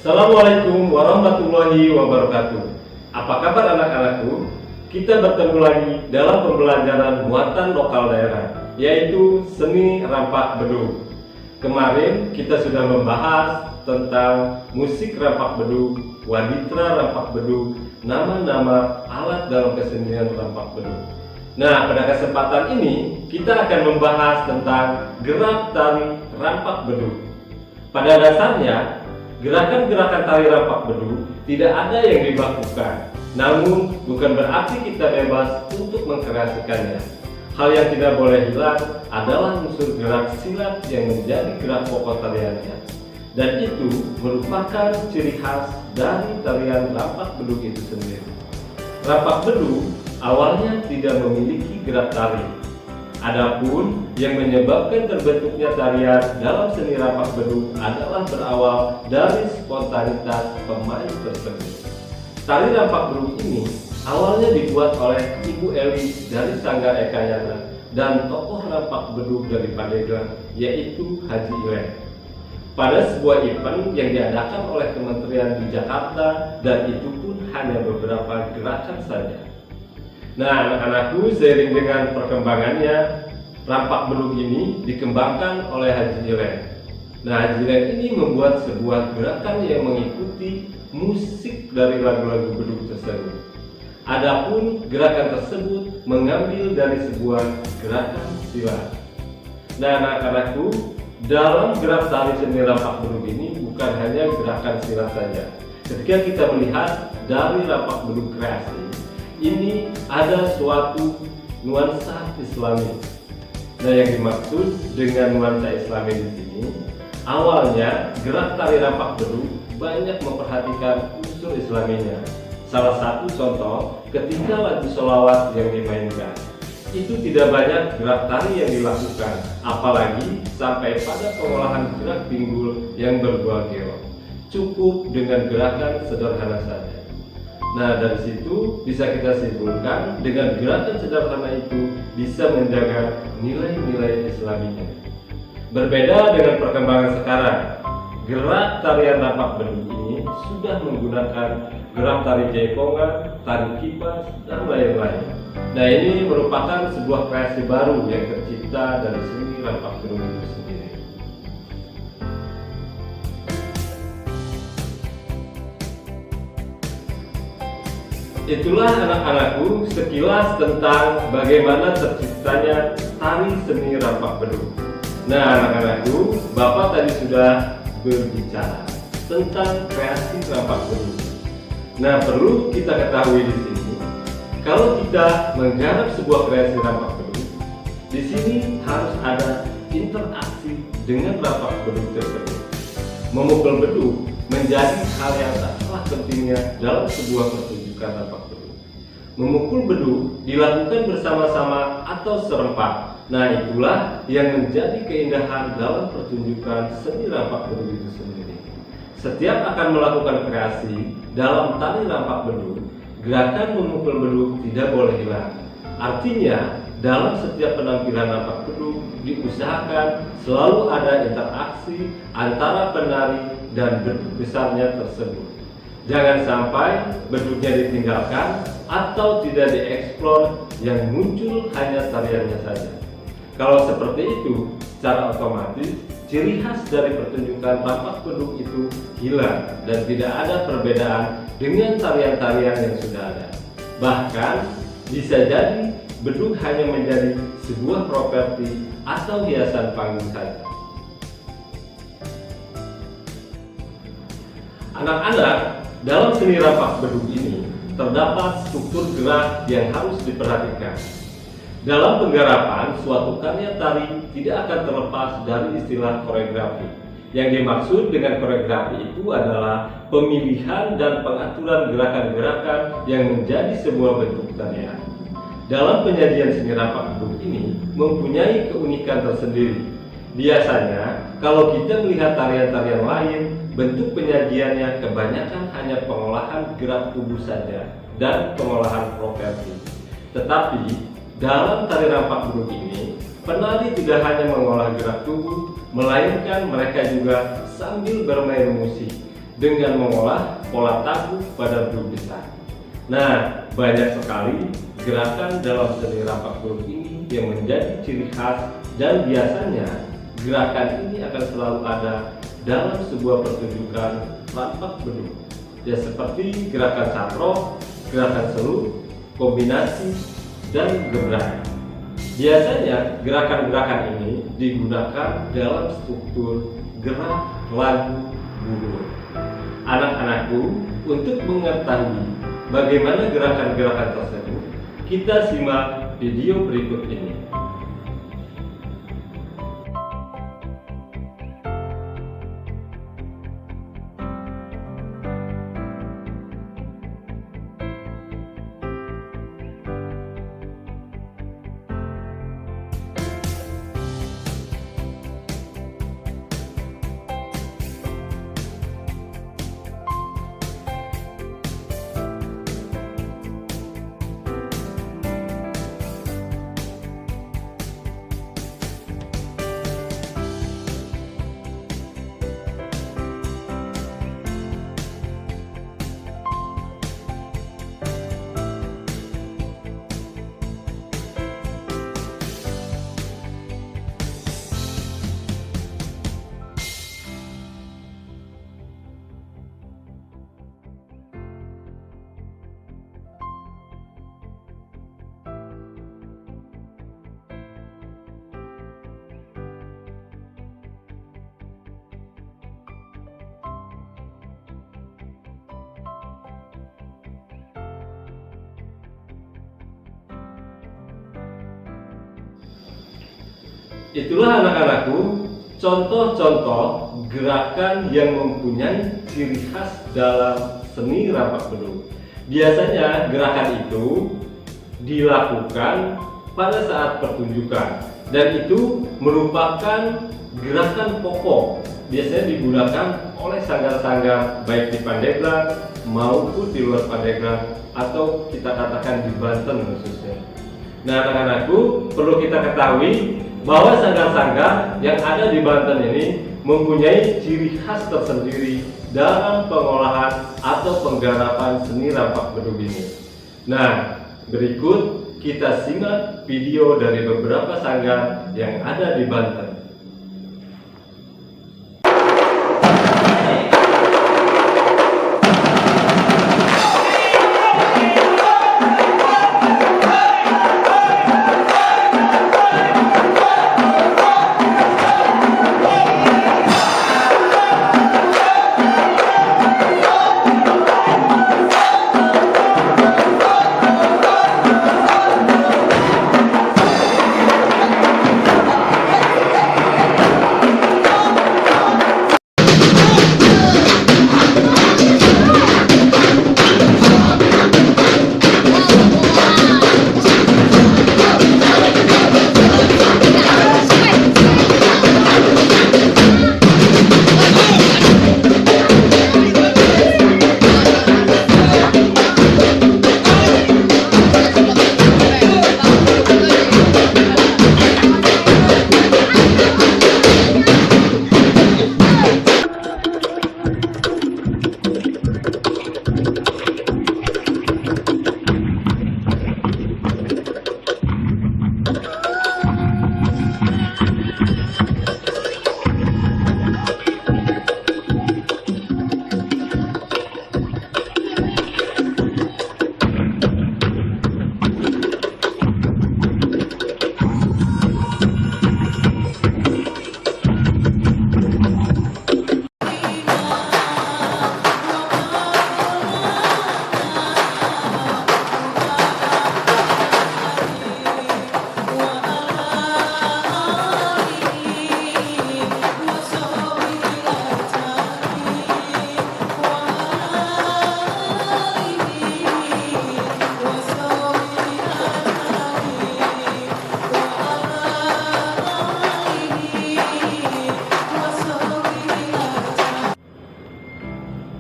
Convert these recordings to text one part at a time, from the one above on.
Assalamualaikum warahmatullahi wabarakatuh. Apa kabar anak-anakku? Kita bertemu lagi dalam pembelajaran muatan lokal daerah, yaitu seni rampak bedug. Kemarin kita sudah membahas tentang musik rampak bedug, waditra rampak bedug, nama-nama alat dalam kesenian rampak bedug. Nah, pada kesempatan ini kita akan membahas tentang gerak tari rampak bedug. Pada dasarnya, gerakan-gerakan tari rampak bedug tidak ada yang dibakukan, namun bukan berarti kita bebas untuk mengkreasikannya. Hal yang tidak boleh hilang adalah unsur gerak silat yang menjadi gerak pokok tariannya, dan itu merupakan ciri khas dari tarian rampak bedug itu sendiri. Rampak bedug awalnya tidak memiliki gerak tari. Adapun yang menyebabkan terbentuknya tarian dalam seni rampak bedug adalah berawal dari spontanitas pemain tersebut. Tari rampak bedug ini awalnya dibuat oleh Ibu Eli dari Sanggar Ekayana dan tokoh rampak bedug dari Pandeglang, yaitu Haji Ilen. Pada sebuah event yang diadakan oleh Kementerian di Jakarta, dan itu pun hanya beberapa gerakan saja. Nah, anak-anakku, seiring dengan perkembangannya, rampak bedug ini dikembangkan oleh Haji Ilen. Nah, Haji Ilen ini membuat sebuah gerakan yang mengikuti musik dari lagu-lagu bedug tersebut. Adapun gerakan tersebut mengambil dari sebuah gerakan silat. Nah, anak-anakku, dalam gerak tari seni rampak bedug ini bukan hanya gerakan silat saja. Ketika kita melihat dari rampak bedug kreasi, ini ada suatu nuansa Islami. Nah, yang dimaksud dengan nuansa Islami di sini, awalnya gerak tari rampak bedug banyak memperhatikan unsur Islaminya. Salah satu contoh, ketika lagu sholawat yang dimainkan, itu tidak banyak gerak tari yang dilakukan, apalagi sampai pada pengolahan gerak pinggul yang berbuah geok. Cukup dengan gerakan sederhana saja. Nah, dari situ bisa kita simpulkan dengan gerakan sederhana itu bisa menjaga nilai-nilai Islaminya. Berbeda dengan perkembangan sekarang, gerak tarian rampak bedug ini sudah menggunakan gerak tari jaipongan, tari kipas, dan lain-lain. Nah, ini merupakan sebuah kreasi baru yang tercipta dari seni rampak bedug itu sendiri. Itulah anak-anakku sekilas tentang bagaimana terciptanya tari seni rampak bedug. Nah, anak-anakku, Bapak tadi sudah berbicara tentang kreasi rampak bedug. Nah, perlu kita ketahui di sini, kalau kita menggarap sebuah kreasi rampak bedug, di sini harus ada interaksi dengan rampak bedug tersebut. Memukul bedug menjadi hal yang tak kalah pentingnya dalam sebuah pertunjukan rampak bedug. Memukul bedug dilakukan bersama-sama atau serempak. Nah, itulah yang menjadi keindahan dalam pertunjukan seni rampak bedug itu sendiri. Setiap akan melakukan kreasi dalam tari rampak bedug, gerakan memukul bedug tidak boleh hilang. Artinya, dalam setiap penampilan rampak bedug diusahakan selalu ada interaksi antara penari dan bedug besarnya tersebut. Jangan sampai bedugnya ditinggalkan atau tidak dieksplor, yang muncul hanya tariannya saja. Kalau seperti itu, secara otomatis ciri khas dari pertunjukan rampak bedug itu hilang dan tidak ada perbedaan dengan tarian-tarian yang sudah ada. Bahkan bisa jadi bedug hanya menjadi sebuah properti atau hiasan panggung saja. Anak-anak, dalam seni rampak bedug ini terdapat struktur gerak yang harus diperhatikan. Dalam penggarapan, suatu karya tari tidak akan terlepas dari istilah koreografi. Yang dimaksud dengan koreografi itu adalah pemilihan dan pengaturan gerakan-gerakan yang menjadi sebuah bentuk tarian. Dalam penyajian seni rampak bedug ini mempunyai keunikan tersendiri. Biasanya, kalau kita melihat tarian-tarian lain, bentuk penyajiannya kebanyakan hanya pengolahan gerak tubuh saja dan pengolahan properti. Tetapi dalam tari rampak bedug ini, penari tidak hanya mengolah gerak tubuh, melainkan mereka juga sambil bermain musik. dengan mengolah pola tabuh pada bedug besar. Nah, banyak sekali gerakan dalam seni rampak bedug ini yang menjadi ciri khas, dan biasanya gerakan ini akan selalu ada dalam sebuah pertunjukan rampak bedug. Ya, seperti gerakan satrok, gerakan seru, kombinasi, dan gebrak. Biasanya gerakan-gerakan ini digunakan dalam struktur gerak lagu bulur. Anak-anakku, untuk mengetahui bagaimana gerakan-gerakan tersebut, kita simak video berikut ini. Itulah anak-anakku contoh-contoh gerakan yang mempunyai ciri khas dalam seni rampak bedug. Biasanya gerakan itu dilakukan pada saat pertunjukan, dan itu merupakan gerakan pokok, biasanya digunakan oleh sanggar-sanggar baik di Pandeglang maupun di luar Pandeglang, atau kita katakan di Banten khususnya. Nah, anak-anakku, perlu kita ketahui bahwa sanggar-sanggar yang ada di Banten ini mempunyai ciri khas tersendiri dalam pengolahan atau penggarapan seni rampak bedug ini. Nah, berikut kita simak video dari beberapa sanggar yang ada di Banten.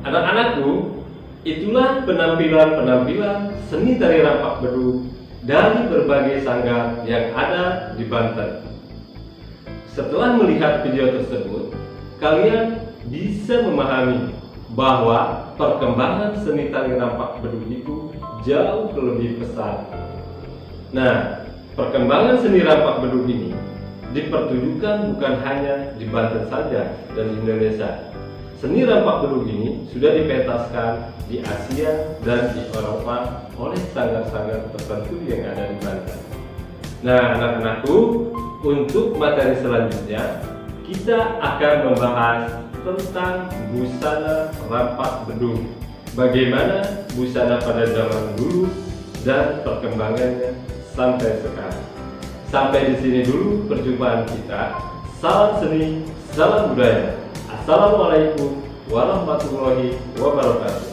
Anak-anakku, itulah penampilan-penampilan seni tari rampak bedug dari berbagai sanggar yang ada di Banten. Setelah melihat video tersebut, kalian bisa memahami bahwa perkembangan seni tari rampak bedug itu jauh lebih pesat. Nah, perkembangan seni rampak bedug ini dipertunjukkan bukan hanya di Banten saja dan di Indonesia. Seni rampak bedug ini sudah dipentaskan di Asia dan di Eropa oleh sanggar-sanggar tertentu yang ada di Banten. Nah, anak-anakku, untuk materi selanjutnya kita akan membahas tentang busana rampak bedug. Bagaimana busana pada zaman dulu dan perkembangannya sampai sekarang. Sampai di sini dulu perjumpaan kita. Salam seni, salam budaya. Assalamualaikum warahmatullahi wabarakatuh.